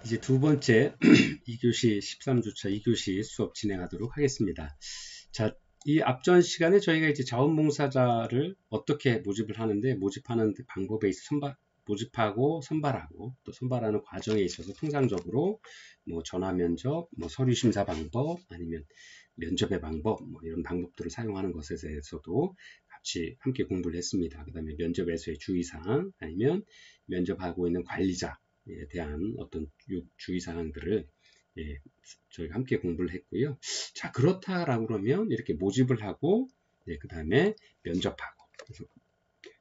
이제 두 번째 2교시 13주차 2교시 수업 진행하도록 하겠습니다. 자, 이 앞전 시간에 저희가 이제 자원봉사자를 어떻게 모집을 하는데 모집하는 방법에 있어 모집하고 선발하고 또 선발하는 과정에 있어서 통상적으로 뭐 전화 면접, 뭐 서류 심사 방법 아니면 면접의 방법 뭐 이런 방법들을 사용하는 것에 대해서도 같이 함께 공부를 했습니다. 그 다음에 면접에서의 주의사항 아니면 면접하고 있는 관리자 에 대한 어떤 주의사항들을 저희가 함께 공부를 했고요. 자, 그렇다라고 그러면 이렇게 모집을 하고 그 다음에 면접하고 그래서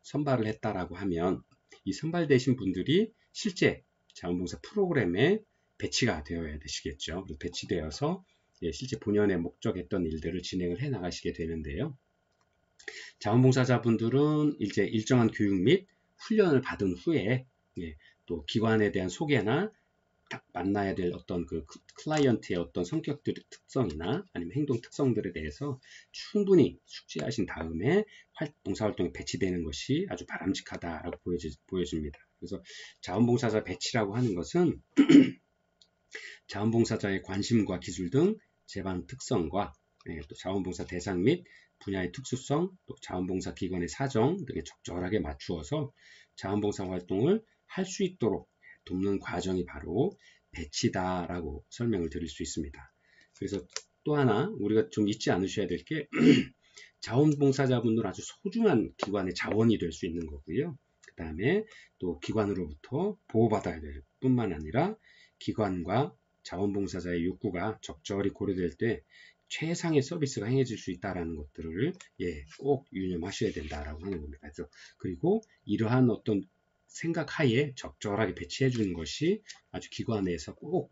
선발을 했다라고 하면 이 선발되신 분들이 실제 자원봉사 프로그램에 배치가 되어야 되시겠죠. 배치되어서 실제 본연의 목적했던 일들을 진행을 해 나가시게 되는데요. 자원봉사자분들은 이제 일정한 교육 및 훈련을 받은 후에 또 기관에 대한 소개나 딱 만나야 될 어떤 그 클라이언트의 어떤 성격들의 특성이나 아니면 행동 특성들에 대해서 충분히 숙지하신 다음에 봉사활동에 배치되는 것이 아주 바람직하다라고 보여집니다. 그래서 자원봉사자 배치라고 하는 것은 자원봉사자의 관심과 기술 등 제반 특성과 또 자원봉사 대상 및 분야의 특수성, 또 자원봉사 기관의 사정 등에 적절하게 맞추어서 자원봉사 활동을 할 수 있도록 돕는 과정이 바로 배치다라고 설명을 드릴 수 있습니다. 그래서 또 하나 우리가 좀 잊지 않으셔야 될 게 자원봉사자분들 아주 소중한 기관의 자원이 될 수 있는 거고요. 그 다음에 또 기관으로부터 보호받아야 될 뿐만 아니라 기관과 자원봉사자의 욕구가 적절히 고려될 때 최상의 서비스가 행해질 수 있다는 것들을 꼭 유념하셔야 된다라고 하는 겁니다. 그래서 그리고 이러한 어떤 생각하에 적절하게 배치해 주는 것이 아주 기관에서 꼭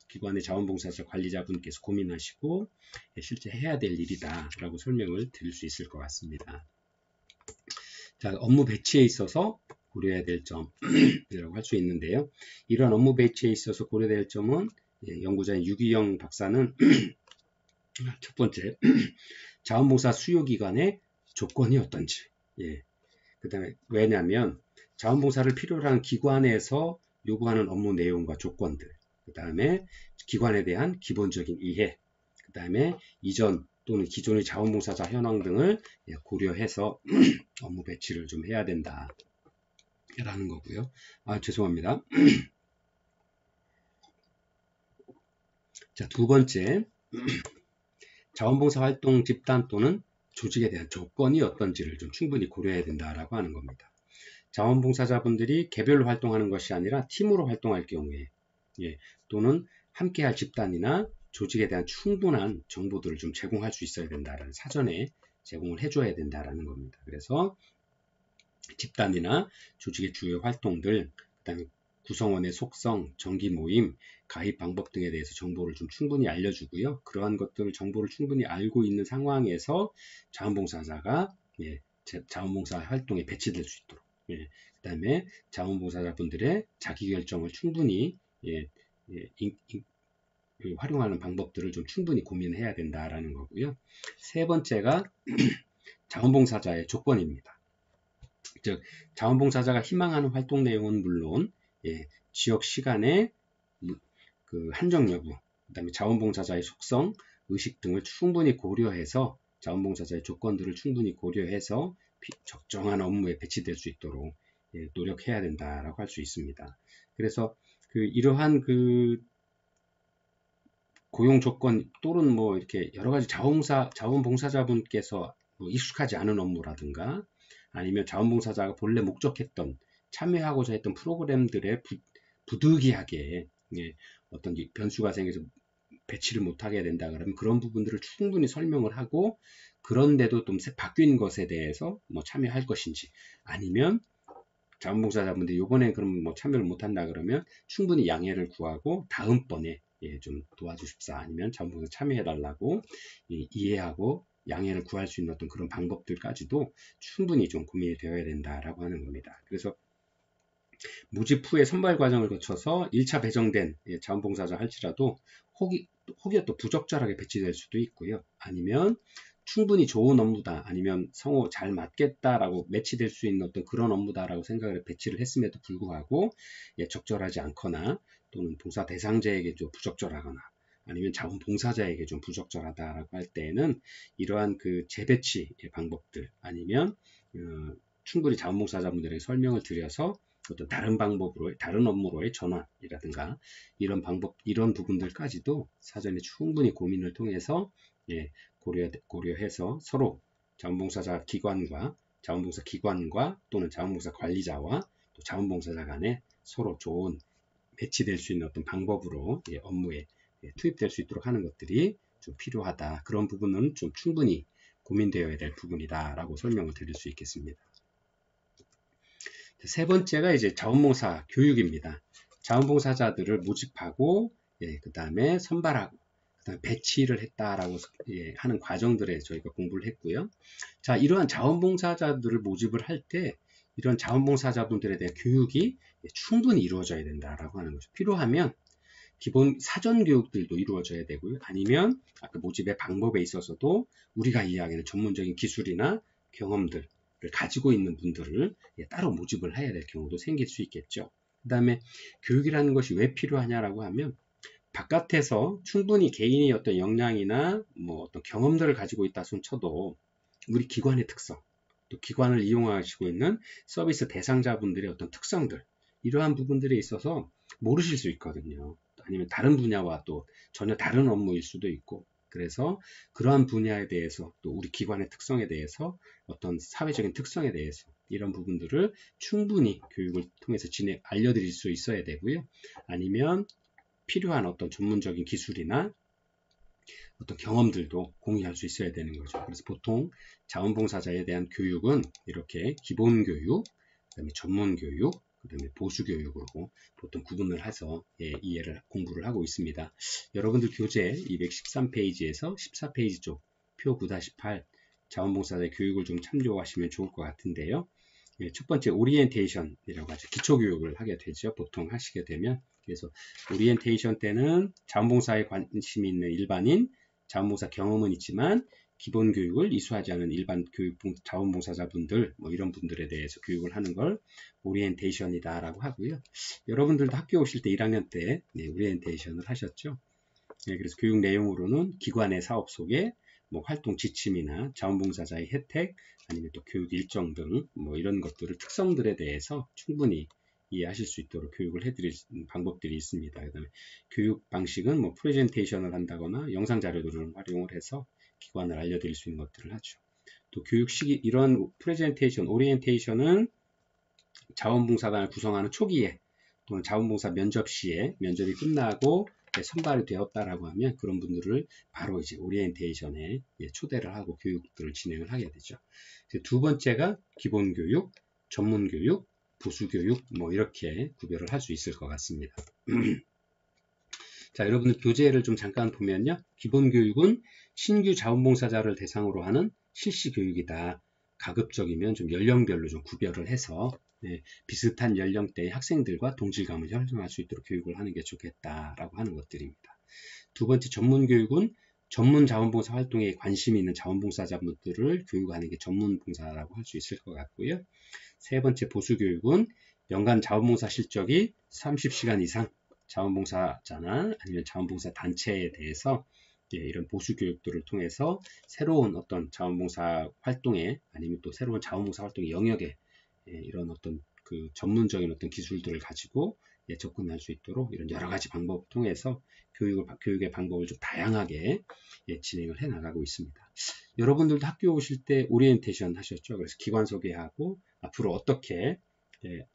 기관의 자원봉사자 관리자분께서 고민하시고 실제 해야 될 일이다라고 설명을 드릴 수 있을 것 같습니다. 자, 업무 배치에 있어서 고려해야 될 점이라고 할 수 있는데요. 이런 업무 배치에 있어서 고려될 점은 연구자인 유기영 박사는 첫 번째, 자원봉사 수요기관의 조건이 어떤지. 그 다음에 왜냐하면 자원봉사를 필요로 하는 기관에서 요구하는 업무 내용과 조건들, 그 다음에 기관에 대한 기본적인 이해, 그 다음에 이전 또는 기존의 자원봉사자 현황 등을 고려해서 업무 배치를 좀 해야 된다 라는 거고요. 죄송합니다. 자, 두 번째, 자원봉사 활동 집단 또는 조직에 대한 조건이 어떤지를 좀 충분히 고려해야 된다라고 하는 겁니다. 자원봉사자분들이 개별로 활동하는 것이 아니라 팀으로 활동할 경우에 또는 함께할 집단이나 조직에 대한 충분한 정보들을 좀 제공할 수 있어야 된다라는 사전에 제공을 해줘야 된다라는 겁니다. 그래서 집단이나 조직의 주요 활동들, 그다음에 구성원의 속성, 정기 모임, 가입 방법 등에 대해서 정보를 좀 충분히 알려주고요. 그러한 것들을 정보를 충분히 알고 있는 상황에서 자원봉사자가 자원봉사 활동에 배치될 수 있도록 그 다음에 자원봉사자분들의 자기결정을 충분히 활용하는 방법들을 좀 충분히 고민해야 된다라는 거고요. 세 번째가 자원봉사자의 조건입니다. 즉 자원봉사자가 희망하는 활동 내용은 물론 지역 시간의 그 한정 여부, 그 다음에 자원봉사자의 속성, 의식 등을 충분히 고려해서 자원봉사자의 조건들을 충분히 고려해서 적정한 업무에 배치될 수 있도록 노력해야 된다라고 할 수 있습니다. 그래서 이러한 고용 조건 또는 뭐 이렇게 여러 가지 자원봉사자분께서 뭐 익숙하지 않은 업무라든가 아니면 자원봉사자가 본래 목적했던 참여하고자 했던 프로그램들에 부득이하게 어떤 변수가 생겨서 배치를 못하게 된다 그러면 그런 부분들을 충분히 설명을 하고 그런데도 좀 바뀐 것에 대해서 뭐 참여할 것인지 아니면 자원봉사자분들이 이번에 그럼 뭐 참여를 못한다 그러면 충분히 양해를 구하고 다음번에 좀 도와주십사 아니면 자원봉사 참여해달라고 이해하고 양해를 구할 수 있는 어떤 그런 방법들까지도 충분히 좀 고민이 되어야 된다라고 하는 겁니다. 그래서 모집 후에 선발 과정을 거쳐서 1차 배정된 자원봉사자 할지라도 혹여 또 부적절하게 배치될 수도 있고요. 아니면 충분히 좋은 업무다 아니면 성우 잘 맞겠다라고 매치될 수 있는 어떤 그런 업무다라고 생각을 배치를 했음에도 불구하고 적절하지 않거나 또는 봉사 대상자에게 좀 부적절하거나 아니면 자원봉사자에게 좀 부적절하다라고 할 때에는 이러한 그 재배치 방법들 아니면 충분히 자원봉사자분들에게 설명을 드려서 어떤 다른 방법으로 다른 업무로의 전환이라든가 이런 방법 이런 부분들까지도 사전에 충분히 고민을 통해서 고려해서 서로 자원봉사자 기관과 자원봉사 기관과 또는 자원봉사 관리자와 또 자원봉사자 간에 서로 좋은 배치될 수 있는 어떤 방법으로 업무에 투입될 수 있도록 하는 것들이 좀 필요하다. 그런 부분은 좀 충분히 고민되어야 될 부분이다 라고 설명을 드릴 수 있겠습니다. 세 번째가 이제 자원봉사 교육입니다. 자원봉사자들을 모집하고 그 다음에 선발하고 그 다음에 배치를 했다라고 하는 과정들에 저희가 공부를 했고요. 자, 이러한 자원봉사자들을 모집을 할 때 이런 자원봉사자분들에 대한 교육이 충분히 이루어져야 된다라고 하는 거죠. 필요하면 기본 사전 교육들도 이루어져야 되고요. 아니면 아까 모집의 방법에 있어서도 우리가 이야기하는 전문적인 기술이나 경험들을 가지고 있는 분들을 따로 모집을 해야 될 경우도 생길 수 있겠죠. 그 다음에 교육이라는 것이 왜 필요하냐라고 하면 바깥에서 충분히 개인의 어떤 역량이나 뭐 어떤 경험들을 가지고 있다 손 쳐도 우리 기관의 특성, 또 기관을 이용하시고 있는 서비스 대상자분들의 어떤 특성들, 이러한 부분들에 있어서 모르실 수 있거든요. 아니면 다른 분야와 또 전혀 다른 업무일 수도 있고, 그래서 그러한 분야에 대해서 또 우리 기관의 특성에 대해서 어떤 사회적인 특성에 대해서 이런 부분들을 충분히 교육을 통해서 알려드릴 수 있어야 되고요. 아니면 필요한 어떤 전문적인 기술이나 어떤 경험들도 공유할 수 있어야 되는 거죠. 그래서 보통 자원봉사자에 대한 교육은 이렇게 기본교육, 그다음에 전문교육, 그다음에 보수교육으로 보통 구분을 해서 공부를 하고 있습니다. 여러분들 교재 213페이지에서 14페이지 쪽 표 9-8 자원봉사자의 교육을 좀 참조하시면 좋을 것 같은데요. 첫 번째 오리엔테이션이라고 하죠. 기초교육을 하게 되죠. 보통 하시게 되면. 그래서 오리엔테이션 때는 자원봉사에 관심이 있는 일반인, 자원봉사 경험은 있지만 기본 교육을 이수하지 않은 일반 자원봉사자분들, 뭐 이런 분들에 대해서 교육을 하는 걸 오리엔테이션이다라고 하고요. 여러분들도 학교 오실 때 1학년 때 오리엔테이션을 하셨죠. 그래서 교육 내용으로는 기관의 사업 속에 뭐 활동 지침이나 자원봉사자의 혜택, 아니면 또 교육 일정 등 뭐 이런 것들을 특성들에 대해서 충분히 이해하실 수 있도록 교육을 해드릴 방법들이 있습니다. 그다음에 교육 방식은 뭐 프레젠테이션을 한다거나 영상 자료들을 활용을 해서 기관을 알려드릴 수 있는 것들을 하죠. 또 교육 시기 이런 프레젠테이션, 오리엔테이션은 자원봉사단을 구성하는 초기에 또는 자원봉사 면접 시에 면접이 끝나고 선발이 되었다라고 하면 그런 분들을 바로 이제 오리엔테이션에 초대를 하고 교육들을 진행을 하게 되죠. 두 번째가 기본교육, 전문교육, 부수교육 뭐 이렇게 구별을 할 수 있을 것 같습니다. 자, 여러분들 교재를 좀 잠깐 보면요. 기본교육은 신규 자원봉사자를 대상으로 하는 실시교육이다. 가급적이면 좀 연령별로 좀 구별을 해서 비슷한 연령대의 학생들과 동질감을 형성할 수 있도록 교육을 하는 게 좋겠다라고 하는 것들입니다. 두 번째 전문교육은 전문 자원봉사 활동에 관심이 있는 자원봉사자분들을 교육하는 게 전문봉사라고 할 수 있을 것 같고요. 세 번째 보수교육은 연간 자원봉사 실적이 30시간 이상 자원봉사자나 아니면 자원봉사 단체에 대해서 이런 보수교육들을 통해서 새로운 어떤 자원봉사 활동에 아니면 또 새로운 자원봉사 활동의 영역에 이런 어떤 그 전문적인 어떤 기술들을 가지고 접근할 수 있도록 이런 여러 가지 방법을 통해서 교육의 방법을 좀 다양하게 진행을 해 나가고 있습니다. 여러분들도 학교 오실 때 오리엔테이션 하셨죠? 그래서 기관 소개하고 앞으로 어떻게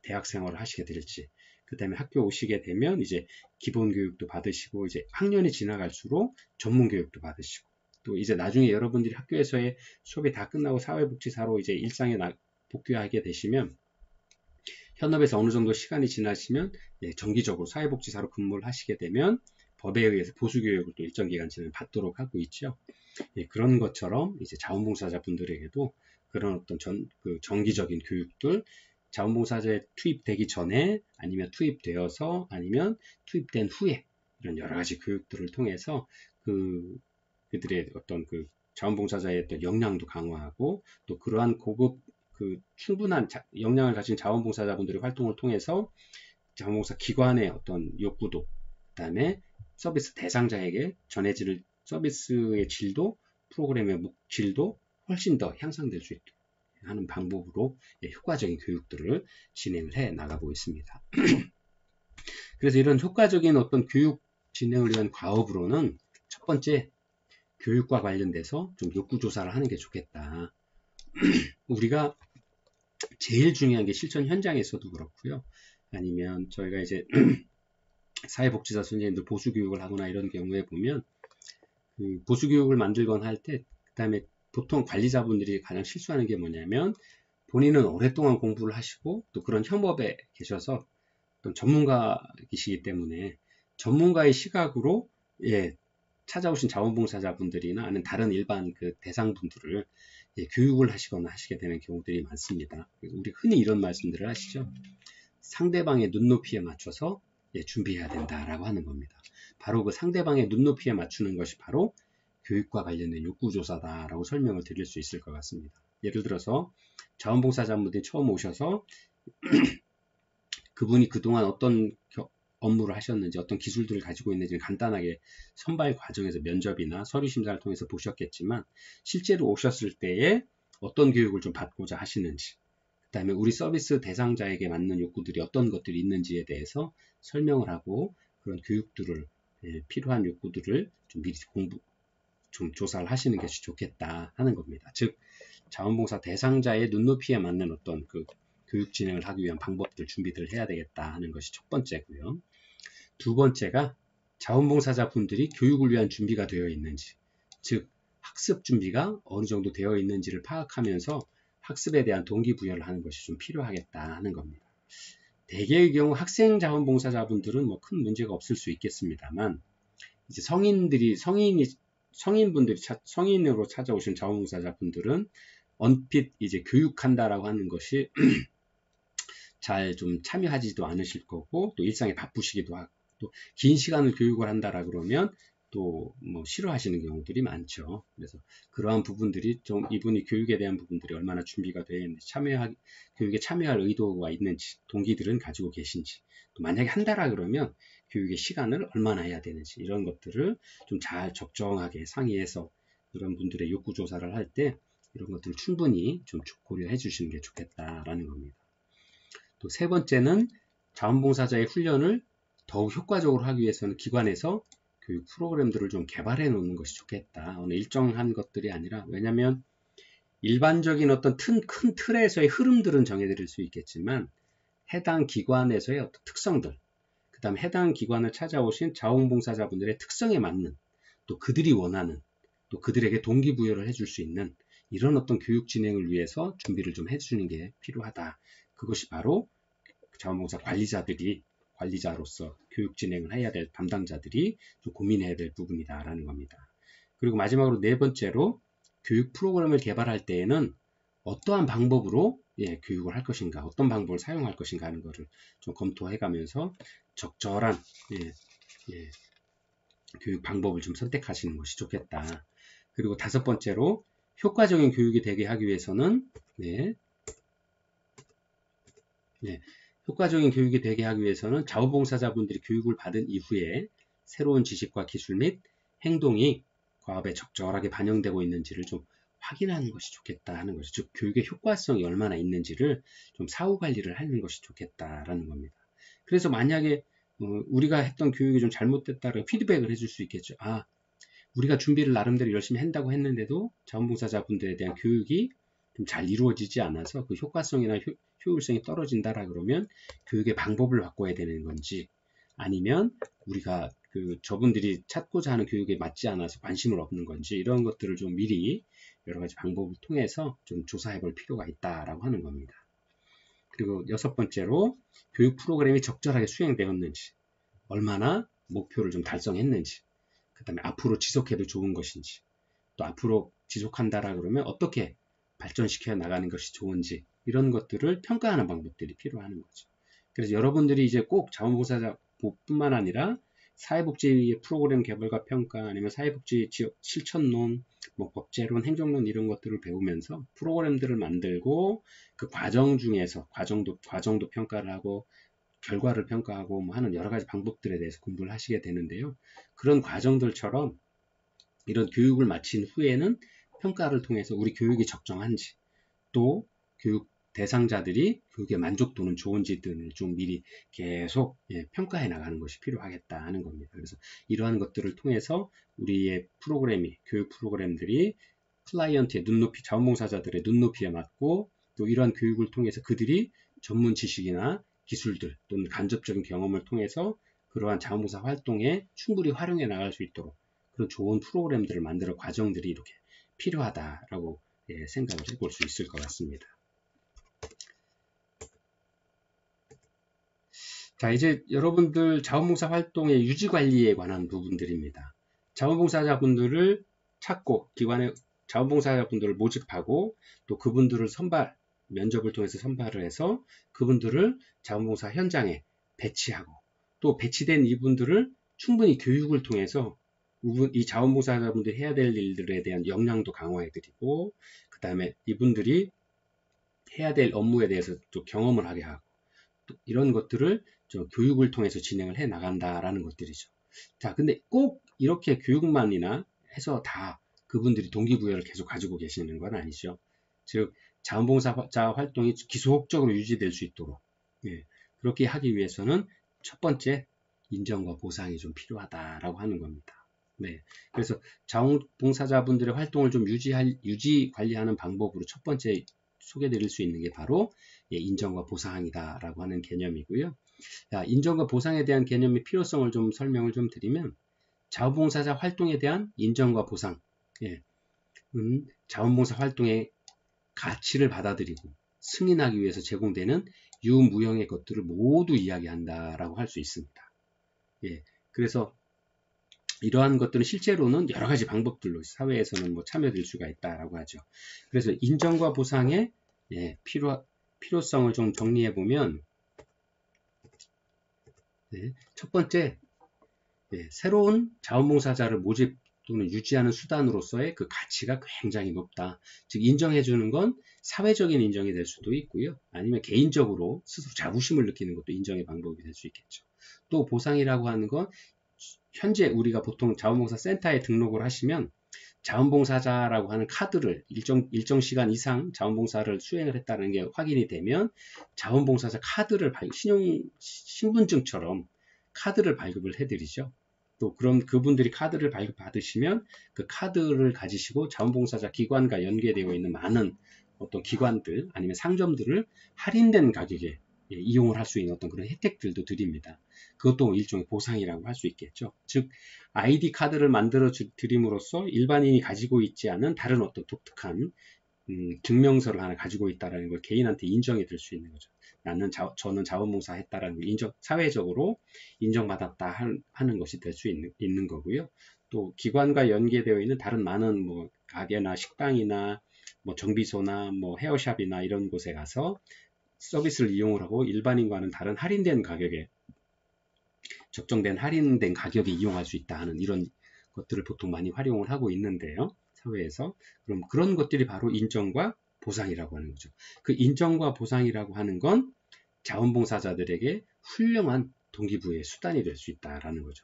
대학 생활을 하시게 될지, 그 다음에 학교 오시게 되면 이제 기본 교육도 받으시고 이제 학년이 지나갈수록 전문 교육도 받으시고 또 이제 나중에 여러분들이 학교에서의 수업이 다 끝나고 사회복지사로 이제 일상에 복귀하게 되시면 현업에서 어느 정도 시간이 지나시면 정기적으로 사회복지사로 근무를 하시게 되면 법에 의해서 보수교육을 또 일정 기간 지나면 받도록 하고 있죠. 그런 것처럼 이제 자원봉사자분들에게도 그런 어떤 정기적인 교육들, 자원봉사자에 투입되기 전에 아니면 투입되어서 아니면 투입된 후에 이런 여러 가지 교육들을 통해서 그들의 어떤 자원봉사자의 또 역량도 강화하고 또 그러한 고급 충분한 역량을 가진 자원봉사자분들의 활동을 통해서 자원봉사 기관의 어떤 욕구도 그다음에 서비스 대상자에게 전해질 서비스의 질도 프로그램의 질도 훨씬 더 향상될 수 있게 하는 방법으로 효과적인 교육들을 진행을 해 나가고 있습니다. 그래서 이런 효과적인 어떤 교육 진행을 위한 과업으로는 첫 번째 교육과 관련돼서 좀 욕구조사를 하는 게 좋겠다. 우리가 제일 중요한 게 실천 현장에서도 그렇고요. 아니면 저희가 이제 사회복지사 선생님들 보수교육을 하거나 이런 경우에 보면 그 보수교육을 만들거나 할 때 그다음에 보통 관리자분들이 가장 실수하는 게 뭐냐면 본인은 오랫동안 공부를 하시고 또 그런 협업에 계셔서 또 전문가이시기 때문에 전문가의 시각으로 찾아오신 자원봉사자분들이나 아니면 다른 일반 그 대상분들을 교육을 하시거나 하시게 되는 경우들이 많습니다. 우리 흔히 이런 말씀들을 하시죠. 상대방의 눈높이에 맞춰서 준비해야 된다라고 하는 겁니다. 바로 그 상대방의 눈높이에 맞추는 것이 바로 교육과 관련된 욕구조사다라고 설명을 드릴 수 있을 것 같습니다. 예를 들어서 자원봉사자분들이 처음 오셔서 그분이 그동안 어떤 업무를 하셨는지 어떤 기술들을 가지고 있는지 간단하게 선발 과정에서 면접이나 서류 심사를 통해서 보셨겠지만 실제로 오셨을 때에 어떤 교육을 좀 받고자 하시는지 그 다음에 우리 서비스 대상자에게 맞는 욕구들이 어떤 것들이 있는지에 대해서 설명을 하고 그런 교육들을 필요한 욕구들을 좀 미리 좀 조사를 하시는 것이 좋겠다 하는 겁니다. 즉 자원봉사 대상자의 눈높이에 맞는 어떤 그 교육 진행을 하기 위한 방법들 준비를 해야 되겠다 하는 것이 첫 번째고요. 두 번째가 자원봉사자분들이 교육을 위한 준비가 되어 있는지, 즉 학습 준비가 어느 정도 되어 있는지를 파악하면서 학습에 대한 동기부여를 하는 것이 좀 필요하겠다 하는 겁니다. 대개의 경우 학생 자원봉사자분들은 뭐 큰 문제가 없을 수 있겠습니다만 이제 성인으로 찾아오신 자원봉사자분들은 언핏 이제 교육한다라고 하는 것이 잘 좀 참여하지도 않으실 거고 또 일상에 바쁘시기도 하고 또 긴 시간을 교육을 한다라 그러면 또 뭐 싫어하시는 경우들이 많죠. 그래서 그러한 부분들이 좀 이분이 교육에 대한 부분들이 얼마나 준비가 되어 있는지 교육에 참여할 의도가 있는지 동기들은 가지고 계신지 또 만약에 한다라 그러면 교육의 시간을 얼마나 해야 되는지 이런 것들을 좀 잘 적정하게 상의해서 이런 분들의 욕구 조사를 할 때 이런 것들을 충분히 좀 고려해 주시는 게 좋겠다라는 겁니다. 또 세 번째는 자원봉사자의 훈련을 더욱 효과적으로 하기 위해서는 기관에서 교육 프로그램들을 좀 개발해 놓는 것이 좋겠다. 어느 일정한 것들이 아니라 왜냐하면 일반적인 어떤 큰 틀에서의 흐름들은 정해드릴 수 있겠지만 해당 기관에서의 어떤 특성들 그 다음 해당 기관을 찾아오신 자원봉사자분들의 특성에 맞는 또 그들이 원하는 또 그들에게 동기부여를 해줄 수 있는 이런 어떤 교육 진행을 위해서 준비를 좀 해주는 게 필요하다. 그것이 바로 자원봉사 관리자로서 교육 진행을 해야 될 담당자들이 좀 고민해야 될 부분이다라는 겁니다. 그리고 마지막으로 네 번째로 교육 프로그램을 개발할 때에는 어떠한 방법으로 교육을 할 것인가, 어떤 방법을 사용할 것인가 하는 것을 좀 검토해가면서 적절한 교육 방법을 좀 선택하시는 것이 좋겠다. 그리고 다섯 번째로 효과적인 교육이 되게 하기 위해서는 효과적인 교육이 되게 하기 위해서는 자원봉사자분들이 교육을 받은 이후에 새로운 지식과 기술 및 행동이 과업에 적절하게 반영되고 있는지를 좀 확인하는 것이 좋겠다 하는 것이 즉 교육의 효과성이 얼마나 있는지를 좀 사후 관리를 하는 것이 좋겠다라는 겁니다. 그래서 만약에 우리가 했던 교육이 좀 잘못됐다고 피드백을 해줄 수 있겠죠. 우리가 준비를 나름대로 열심히 한다고 했는데도 자원봉사자분들에 대한 교육이 좀 잘 이루어지지 않아서 그 효과성이나 효율성이 떨어진다라 그러면 교육의 방법을 바꿔야 되는 건지 아니면 우리가 저분들이 찾고자 하는 교육에 맞지 않아서 관심을 없는 건지 이런 것들을 좀 미리 여러 가지 방법을 통해서 좀 조사해 볼 필요가 있다라고 하는 겁니다. 그리고 여섯 번째로 교육 프로그램이 적절하게 수행되었는지 얼마나 목표를 좀 달성했는지 그 다음에 앞으로 지속해도 좋은 것인지 또 앞으로 지속한다라 그러면 어떻게 발전시켜 나가는 것이 좋은지 이런 것들을 평가하는 방법들이 필요한 거죠. 그래서 여러분들이 이제 꼭 자원봉사자뿐만 아니라 사회복지 프로그램 개발과 평가, 아니면 사회복지 지역 실천론, 뭐 법제론, 행정론 이런 것들을 배우면서 프로그램들을 만들고 그 과정 중에서 과정도 평가를 하고 결과를 평가하고 뭐 하는 여러 가지 방법들에 대해서 공부를 하시게 되는데요. 그런 과정들처럼 이런 교육을 마친 후에는 평가를 통해서 우리 교육이 적정한지, 또 교육 대상자들이 교육의 만족도는 좋은지들을 좀 미리 계속 평가해 나가는 것이 필요하겠다 하는 겁니다. 그래서 이러한 것들을 통해서 우리의 교육 프로그램들이 클라이언트의 눈높이, 자원봉사자들의 눈높이에 맞고, 또 이러한 교육을 통해서 그들이 전문 지식이나 기술들 또는 간접적인 경험을 통해서 그러한 자원봉사 활동에 충분히 활용해 나갈 수 있도록 그런 좋은 프로그램들을 만들어 과정들이 이렇게 필요하다라고 생각을 해볼 수 있을 것 같습니다. 자, 이제 여러분들 자원봉사 활동의 유지관리에 관한 부분들입니다. 자원봉사자분들을 찾고 기관의 자원봉사자분들을 모집하고 또 그분들을 면접을 통해서 선발을 해서 그분들을 자원봉사 현장에 배치하고, 또 배치된 이분들을 충분히 교육을 통해서 이 자원봉사자분들이 해야 될 일들에 대한 역량도 강화해드리고, 그 다음에 이분들이 해야 될 업무에 대해서 또 경험을 하게 하고, 또 이런 것들을 좀 교육을 통해서 진행을 해 나간다라는 것들이죠. 자, 근데 꼭 이렇게 교육만이나 해서 다 그분들이 동기부여를 계속 가지고 계시는 건 아니죠. 즉, 자원봉사자 활동이 지속적으로 유지될 수 있도록 그렇게 하기 위해서는 첫 번째 인정과 보상이 좀 필요하다라고 하는 겁니다. 네, 그래서 자원봉사자분들의 활동을 좀 유지 관리하는 방법으로 첫 번째 소개드릴 수 있는 게 바로 인정과 보상이다라고 하는 개념이고요. 자, 인정과 보상에 대한 개념의 필요성을 좀 설명을 좀 드리면, 자원봉사자 활동에 대한 인정과 보상, 자원봉사 활동의 가치를 받아들이고 승인하기 위해서 제공되는 유무형의 것들을 모두 이야기한다라고 할 수 있습니다. 그래서 이러한 것들은 실제로는 여러 가지 방법들로 사회에서는 뭐 참여될 수가 있다라고 하죠. 그래서 인정과 보상의 필요성을 좀 정리해 보면, 첫 번째, 새로운 자원봉사자를 모집 또는 유지하는 수단으로서의 그 가치가 굉장히 높다. 즉, 인정해주는 건 사회적인 인정이 될 수도 있고요. 아니면 개인적으로 스스로 자부심을 느끼는 것도 인정의 방법이 될 수 있겠죠. 또 보상이라고 하는 건 현재 우리가 보통 자원봉사 센터에 등록을 하시면 자원봉사자라고 하는 카드를 일정 시간 이상 자원봉사를 수행을 했다는 게 확인이 되면 자원봉사자 카드를 신분증처럼 카드를 발급을 해드리죠. 또 그럼 그분들이 카드를 발급받으시면 그 카드를 가지시고 자원봉사자 기관과 연계되어 있는 많은 어떤 기관들 아니면 상점들을 할인된 가격에 이용을 할 수 있는 어떤 그런 혜택들도 드립니다. 그것도 일종의 보상이라고 할 수 있겠죠. 즉, 아이디 카드를 만들어 드림으로써 일반인이 가지고 있지 않은 다른 어떤 독특한 증명서를 하나 가지고 있다는 걸 개인한테 인정이 될 수 있는 거죠. 저는 자원봉사 했다라는 사회적으로 인정받았다 하는 것이 될 수 있는 거고요. 또 기관과 연계되어 있는 다른 많은 뭐 가게나 식당이나 뭐 정비소나 뭐 헤어샵이나 이런 곳에 가서 서비스를 이용을 하고 일반인과는 다른 할인된 가격에 적정된 할인된 가격에 이용할 수 있다 하는 이런 것들을 보통 많이 활용을 하고 있는데요. 사회에서. 그럼 그런 것들이 바로 인정과 보상이라고 하는 거죠. 그 인정과 보상이라고 하는 건 자원봉사자들에게 훌륭한 동기부여의 수단이 될 수 있다라는 거죠.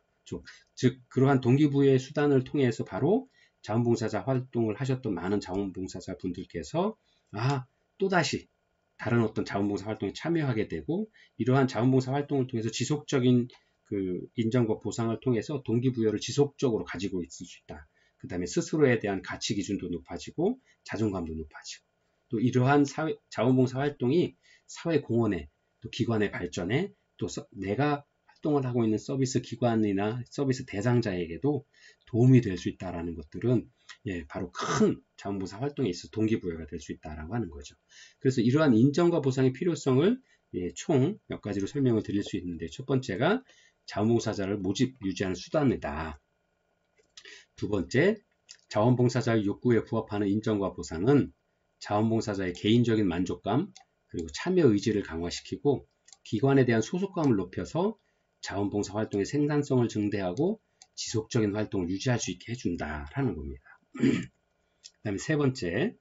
즉, 그러한 동기부여의 수단을 통해서 바로 자원봉사자 활동을 하셨던 많은 자원봉사자 분들께서 또다시 다른 어떤 자원봉사 활동에 참여하게 되고, 이러한 자원봉사 활동을 통해서 지속적인 그 인정과 보상을 통해서 동기부여를 지속적으로 가지고 있을 수 있다. 그 다음에 스스로에 대한 가치 기준도 높아지고 자존감도 높아지고, 또 이러한 자원봉사 활동이 사회 공헌에, 또 기관의 발전에, 또 내가 활동을 하고 있는 서비스 기관이나 서비스 대상자에게도 도움이 될 수 있다는 것들은 바로 큰 자원봉사 활동에 있어 동기부여가 될 수 있다라고 하는 거죠. 그래서 이러한 인정과 보상의 필요성을 총 몇 가지로 설명을 드릴 수 있는데, 첫 번째가 자원봉사자를 모집 유지하는 수단이다. 두 번째, 자원봉사자의 욕구에 부합하는 인정과 보상은 자원봉사자의 개인적인 만족감 그리고 참여 의지를 강화시키고 기관에 대한 소속감을 높여서 자원봉사 활동의 생산성을 증대하고 지속적인 활동을 유지할 수 있게 해준다라는 겁니다. 그 다음에 세 번째,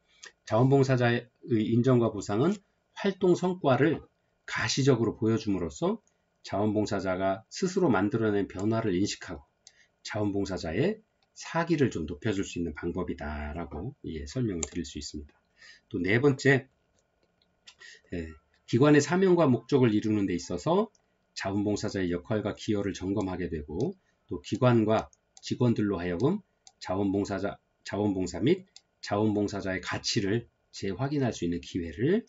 자원봉사자의 인정과 보상은 활동 성과를 가시적으로 보여줌으로써 자원봉사자가 스스로 만들어낸 변화를 인식하고 자원봉사자의 사기를 좀 높여줄 수 있는 방법이다라고 설명을 드릴 수 있습니다. 또 네 번째, 기관의 사명과 목적을 이루는 데 있어서 자원봉사자의 역할과 기여를 점검하게 되고 또 기관과 직원들로 하여금 자원봉사 및 자원봉사자의 가치를 재확인할 수 있는 기회를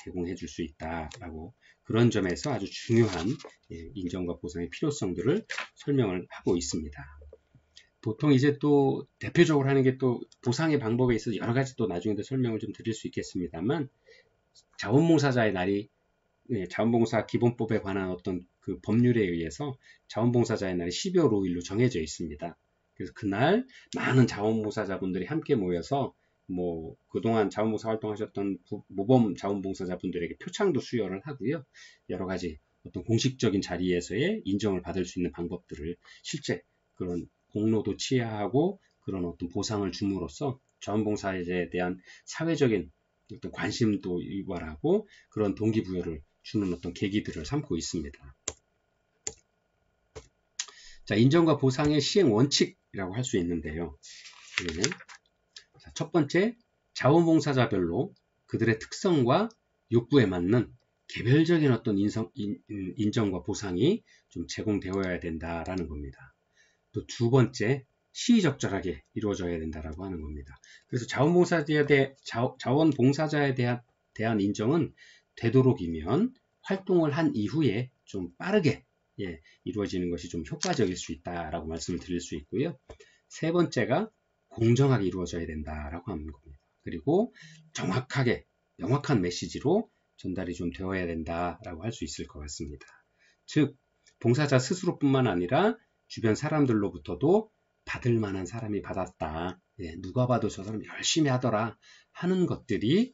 제공해 줄 수 있다라고 그런 점에서 아주 중요한 인정과 보상의 필요성들을 설명을 하고 있습니다. 보통 이제 또 대표적으로 하는 게 또 보상의 방법에 있어서 여러 가지 또 나중에도 설명을 좀 드릴 수 있겠습니다만 자원봉사자의 날이 자원봉사 기본법에 관한 어떤 그 법률에 의해서 자원봉사자의 날이 12월 5일로 정해져 있습니다. 그래서 그날 많은 자원봉사자분들이 함께 모여서 뭐 그동안 자원봉사 활동하셨던 모범 자원봉사자분들에게 표창도 수여를 하고요. 여러 가지 어떤 공식적인 자리에서의 인정을 받을 수 있는 방법들을 실제 그런 공로도 치하하고 그런 어떤 보상을 줌으로써 자원봉사에 대한 사회적인 어떤 관심도 유발하고 그런 동기부여를 주는 어떤 계기들을 삼고 있습니다. 자, 인정과 보상의 시행 원칙이라고 할 수 있는데요. 첫 번째, 자원봉사자별로 그들의 특성과 욕구에 맞는 개별적인 어떤 인정과 보상이 좀 제공되어야 된다라는 겁니다. 또 두 번째, 시의적절하게 이루어져야 된다라고 하는 겁니다. 그래서 자원봉사자에 대한 인정은 되도록이면 활동을 한 이후에 좀 빠르게 이루어지는 것이 좀 효과적일 수 있다라고 말씀을 드릴 수 있고요. 세 번째가 공정하게 이루어져야 된다라고 하는 겁니다. 그리고 명확한 메시지로 전달이 좀 되어야 된다라고 할 수 있을 것 같습니다. 즉, 봉사자 스스로뿐만 아니라 주변 사람들로부터도 받을 만한 사람이 받았다. 누가 봐도 저 사람 열심히 하더라 하는 것들이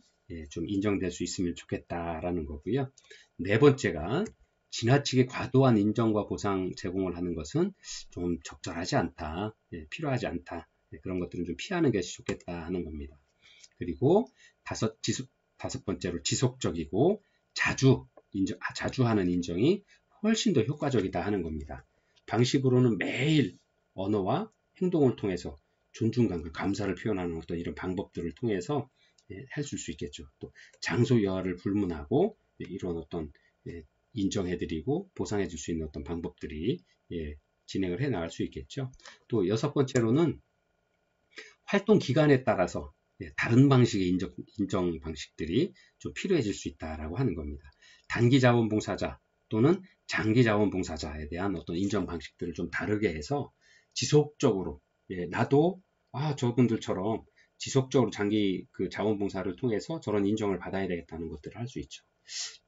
좀 인정될 수 있으면 좋겠다라는 거고요. 네 번째가 지나치게 과도한 인정과 보상 제공을 하는 것은 좀 적절하지 않다. 필요하지 않다. 그런 것들은 좀 피하는 것이 좋겠다 하는 겁니다. 그리고 다섯 번째로 지속적이고 자주 하는 인정이 훨씬 더 효과적이다 하는 겁니다. 방식으로는 매일 언어와 행동을 통해서 존중감과 감사를 표현하는 어떤 이런 방법들을 통해서 할 수 있겠죠. 또 장소 여하를 불문하고 이런 어떤 인정해드리고 보상해줄 수 있는 어떤 방법들이 진행을 해 나갈 수 있겠죠. 또 여섯 번째로는 활동 기간에 따라서 다른 방식의 인정 방식들이 좀 필요해질 수 있다라고 하는 겁니다. 단기 자원봉사자 또는 장기 자원봉사자에 대한 어떤 인정 방식들을 좀 다르게 해서 지속적으로 나도 저분들처럼 지속적으로 장기 그 자원봉사를 통해서 저런 인정을 받아야 되겠다는 것들을 할 수 있죠.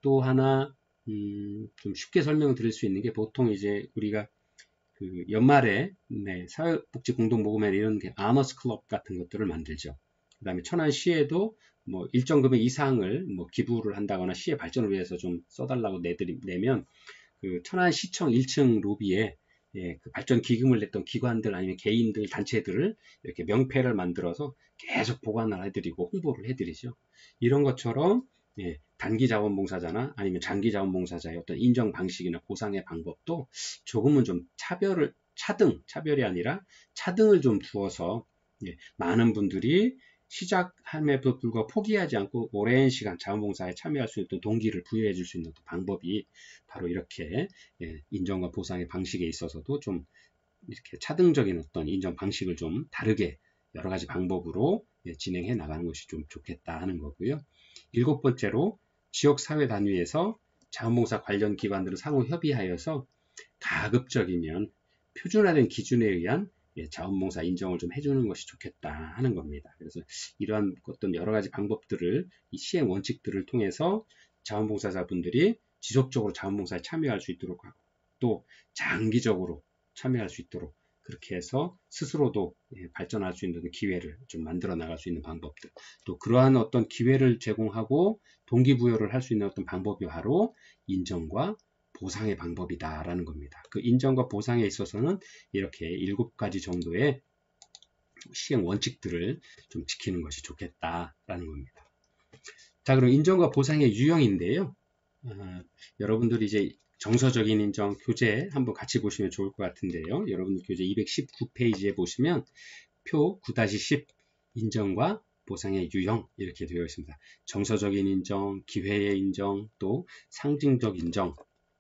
또 하나 좀 쉽게 설명을 드릴 수 있는 게 보통 이제 우리가 그 연말에 사회복지 공동모금회 이런 게 아머스 클럽 같은 것들을 만들죠. 그 다음에 천안시에도 뭐 일정 금액 이상을 뭐 기부를 한다거나 시의 발전을 위해서 좀 써달라고 내면 그 천안시청 1층 로비에 그 발전 기금을 냈던 기관들 아니면 개인들 단체들을 이렇게 명패를 만들어서 계속 보관을 해드리고 홍보를 해드리죠. 이런 것처럼 단기 자원봉사자나 아니면 장기 자원봉사자의 어떤 인정 방식이나 보상의 방법도 조금은 좀 차별이 아니라 차등을 좀 두어서 많은 분들이 시작함에도 불구하고 포기하지 않고 오랜 시간 자원봉사에 참여할 수 있는 동기를 부여해 줄 수 있는 방법이 바로 이렇게 인정과 보상의 방식에 있어서도 좀 이렇게 차등적인 어떤 인정 방식을 좀 다르게 여러 가지 방법으로 진행해 나가는 것이 좀 좋겠다 하는 거고요. 일곱 번째로 지역사회 단위에서 자원봉사 관련 기관들은 상호 협의하여서 가급적이면 표준화된 기준에 의한 자원봉사 인정을 좀 해주는 것이 좋겠다 하는 겁니다. 그래서 이러한 어떤 여러 가지 방법들을 이 시행 원칙들을 통해서 자원봉사자분들이 지속적으로 자원봉사에 참여할 수 있도록 하고 또 장기적으로 참여할 수 있도록 그렇게 해서 스스로도 발전할 수 있는 기회를 좀 만들어 나갈 수 있는 방법들 또 그러한 어떤 기회를 제공하고 동기부여를 할 수 있는 어떤 방법이 바로 인정과 보상의 방법이다라는 겁니다. 그 인정과 보상에 있어서는 이렇게 7가지 정도의 시행 원칙들을 좀 지키는 것이 좋겠다라는 겁니다. 자, 그럼 인정과 보상의 유형인데요. 여러분들이 이제 정서적인 인정 교재 한번 같이 보시면 좋을 것 같은데요. 여러분들 교재 219페이지에 보시면 표 9-10 인정과 보상의 유형 이렇게 되어 있습니다. 정서적인 인정, 기회의 인정, 또 상징적 인정,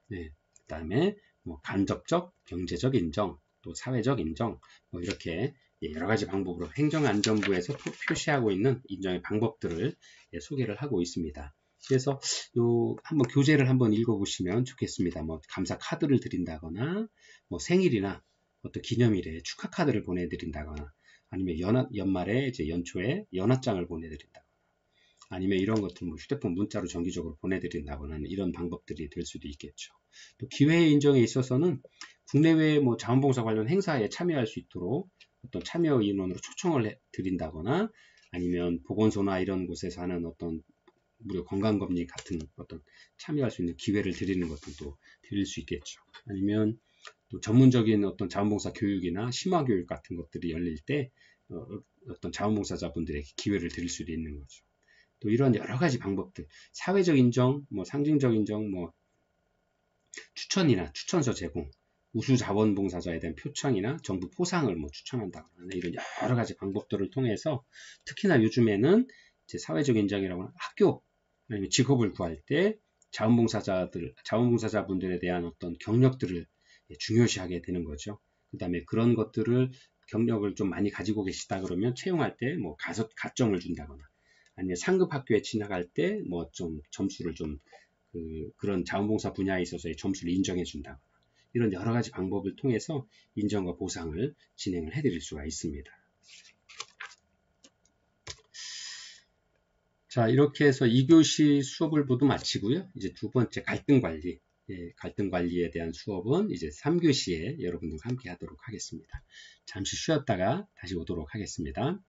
네, 그 다음에 뭐 간접적, 경제적 인정, 또 사회적 인정, 뭐 이렇게 여러 가지 방법으로 행정안전부에서 표시하고 있는 인정의 방법들을 소개를 하고 있습니다. 그래서 한번 교재를 한번 읽어보시면 좋겠습니다. 뭐 감사 카드를 드린다거나, 뭐 생일이나 어떤 기념일에 축하 카드를 보내드린다거나, 아니면 연말에 이제 연초에 연합장을 보내드린다거나, 아니면 이런 것들 뭐 휴대폰 문자로 정기적으로 보내드린다거나 이런 방법들이 될 수도 있겠죠. 또 기회의 인정에 있어서는 국내외 뭐 자원봉사 관련 행사에 참여할 수 있도록 어떤 참여 인원으로 초청을 드린다거나, 아니면 보건소나 이런 곳에서 하는 어떤 무료 건강검진 같은 어떤 참여할 수 있는 기회를 드리는 것들도 드릴 수 있겠죠. 아니면 또 전문적인 어떤 자원봉사 교육이나 심화교육 같은 것들이 열릴 때 어떤 자원봉사자분들에게 기회를 드릴 수도 있는 거죠. 또 이런 여러 가지 방법들, 사회적 인정, 뭐 상징적 인정, 뭐 추천이나 추천서 제공, 우수 자원봉사자에 대한 표창이나 정부 포상을 뭐 추천한다거나 이런 여러 가지 방법들을 통해서 특히나 요즘에는 이제 사회적 인정이라고 하는 학교 아니면 직업을 구할 때 자원봉사자분들에 대한 어떤 경력들을 중요시하게 되는 거죠. 그 다음에 그런 것들을 경력을 좀 많이 가지고 계시다 그러면 채용할 때 뭐 가점을 준다거나, 아니면 상급 학교에 진학할 때 뭐 좀 점수를 좀 그런 자원봉사 분야에 있어서의 점수를 인정해 준다거나, 이런 여러 가지 방법을 통해서 인정과 보상을 진행을 해드릴 수가 있습니다. 자, 이렇게 해서 2교시 수업을 모두 마치고요. 이제 두 번째 갈등 관리, 갈등 관리에 대한 수업은 이제 3교시에 여러분들과 함께 하도록 하겠습니다. 잠시 쉬었다가 다시 오도록 하겠습니다.